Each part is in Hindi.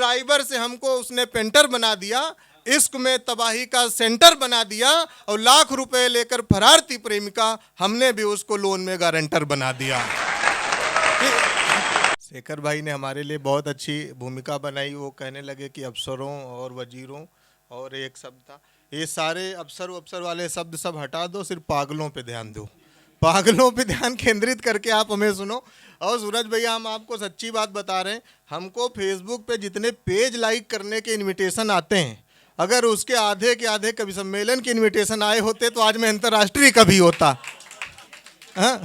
ड्राइवर से हमको उसने पेंटर बना दिया, इश्क में तबाही का सेंटर बना दिया, और लाख रुपए लेकर फरार थी प्रेमिका, हमने भी उसको लोन में गारंटर बना दिया। शेखर भाई ने हमारे लिए बहुत अच्छी भूमिका बनाई। वो कहने लगे कि अफसरों और वजीरों और एक शब्द था, ये सारे अफसर वाले शब्द सब हटा दो, सिर्फ पागलों पे ध्यान दो, पागलों पे ध्यान केंद्रित करके आप हमें सुनो। और सूरज भैया, हम आपको सच्ची बात बता रहे हैं, हमको फेसबुक पे जितने पेज लाइक करने के इनविटेशन आते हैं, अगर उसके आधे के आधे कवि सम्मेलन के इनविटेशन आए होते तो आज मैं अंतर्राष्ट्रीय कवि होता। हाँ?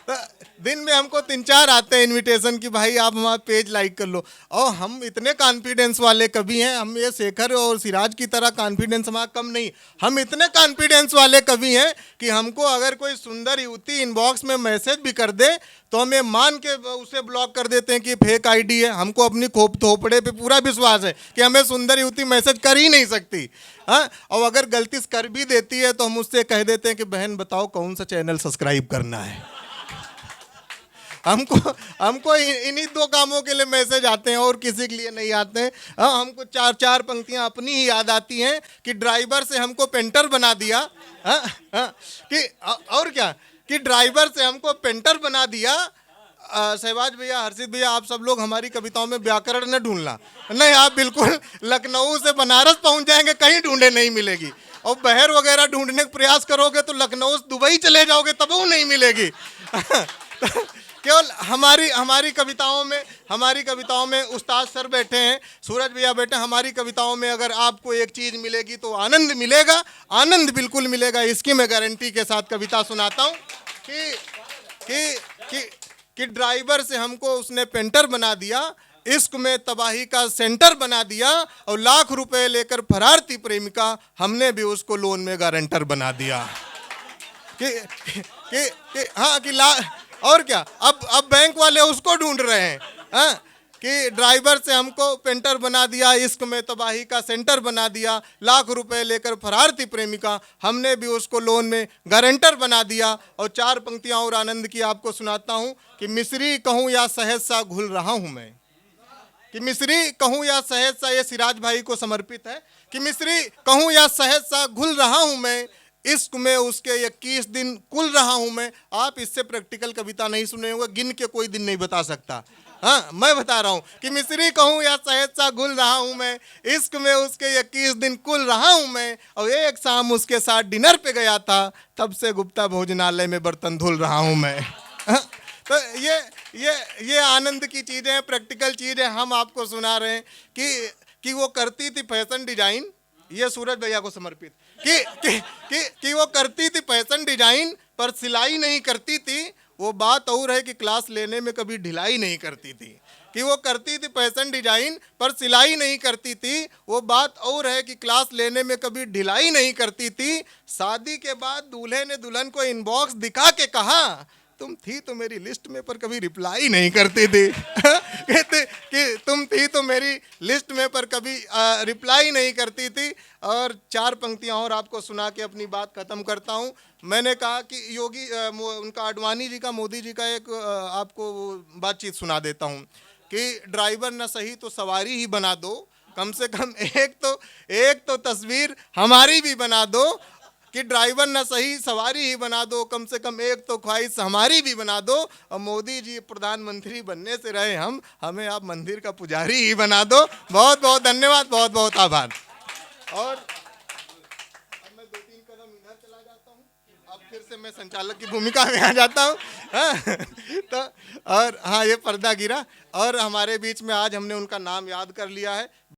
तो दिन में हमको 3-4 आते हैं इनविटेशन कि भाई आप हमारा पेज लाइक कर लो, और हम इतने कॉन्फिडेंस वाले कवि हैं, हम ये शेखर और सिराज की तरह कॉन्फिडेंस हमारा कम नहीं, हम इतने कॉन्फिडेंस वाले कवि हैं कि हमको अगर कोई सुंदर युवती इनबॉक्स में मैसेज भी कर दे तो हम ये मान के उसे ब्लॉक कर देते हैं कि फेक आईडी है। हमको अपनी थोपड़े पे पूरा विश्वास है कि हमें सुंदर युवती मैसेज कर ही नहीं सकती। हाँ, और अगर गलती से कर भी देती है तो हम उससे कह देते हैं कि बहन बताओ कौन सा चैनल सब्सक्राइब करना है। हमको इन्हीं 2 कामों के लिए मैसेज आते हैं और किसी के लिए नहीं आते हैं। हमको 4 पंक्तियां अपनी ही याद आती हैं कि ड्राइवर से हमको पेंटर बना दिया। कि और क्या कि ड्राइवर से हमको पेंटर बना दिया। सहबाज भैया, हर्षित भैया, आप सब लोग हमारी कविताओं में व्याकरण न ढूंढना नहीं, आप बिल्कुल लखनऊ से बनारस पहुंच जाएंगे, कहीं ढूंढे नहीं मिलेगी। और बहर वगैरह ढूंढने का प्रयास करोगे तो लखनऊ से दुबई चले जाओगे तब वो नहीं मिलेगी। केवल हमारी कविताओं में उस्ताद सर बैठे हैं, सूरज भैया बैठे हैं। हमारी कविताओं में अगर आपको एक चीज़ मिलेगी तो आनंद मिलेगा, आनंद बिल्कुल मिलेगा। इसकी मैं गारंटी के साथ कविता सुनाता हूँ कि ड्राइवर से हमको उसने पेंटर बना दिया, इश्क में तबाही का सेंटर बना दिया, और लाख रुपए लेकर फरार थी प्रेमिका, हमने भी उसको लोन में गारंटर बना दिया। और क्या, अब बैंक वाले उसको ढूंढ रहे हैं। हाँ, कि ड्राइवर से हमको पेंटर बना दिया, इश्क में तबाही का सेंटर बना दिया, लाख रुपए लेकर फरार थी प्रेमिका, हमने भी उसको लोन में गारंटर बना दिया। और 4 पंक्तियां और आनंद की आपको सुनाता हूं कि मिस्री कहूं या सहज सा घुल रहा हूं मैं, कि मिस्री कहूं या सहज सा, ये सिराज भाई को समर्पित है, कि मिस्री कहूं या सहज सा घुल रहा हूं मैं, इश्क में उसके 21 दिन कुल रहा हूं मैं। आप इससे प्रैक्टिकल कविता नहीं सुने होंगे, गिन के कोई दिन नहीं बता सकता। हाँ, मैं बता रहा हूं कि मिस्री कहूं या सहज सा घुल रहा हूं मैं, इश्क में उसके 21 दिन कुल रहा हूं मैं, और एक शाम उसके साथ डिनर पे गया था, तब से गुप्ता भोजनालय में बर्तन धुल रहा हूं मैं। तो ये आनंद की चीजें हैं, प्रैक्टिकल चीजें हम आपको सुना रहे हैं कि वो करती थी फैशन डिजाइन, ये सूरज भैया को समर्पित, कि वो करती थी फैशन डिजाइन पर सिलाई नहीं करती थी, वो बात और है कि क्लास लेने में कभी ढिलाई नहीं करती थी। कि वो करती थी फैशन डिजाइन पर सिलाई नहीं करती थी, वो बात और है कि क्लास लेने में कभी ढिलाई नहीं करती थी। शादी के बाद दूल्हे ने दुल्हन को इनबॉक्स दिखा के कहा, तुम थी तो मेरी लिस्ट में पर कभी रिप्लाई नहीं करती थी। कहते कि तुम थी तो मेरी लिस्ट में पर कभी रिप्लाई नहीं करती थी। और 4 पंक्तियां और आपको सुना के अपनी बात खत्म करता हूं। मैंने कहा कि योगी उनका आडवाणी जी का, मोदी जी का एक आपको बातचीत सुना देता हूं कि ड्राइवर न सही तो सवारी ही बना दो, कम से कम एक तो तस्वीर हमारी भी बना दो, कि ड्राइवर न सही सवारी ही बना दो, कम से कम एक तो ख्वाहिश हमारी भी बना दो। और मोदी जी प्रधानमंत्री बनने से रहे हमें आप मंदिर का पुजारी ही बना दो। बहुत बहुत धन्यवाद, बहुत बहुत आभार। और अब मैं 2-3 कदम इधर चला जाता हूँ, अब फिर से मैं संचालक की भूमिका में आ जाता हूँ। तो और हाँ, ये पर्दा गिरा, और हमारे बीच में आज हमने उनका नाम याद कर लिया है।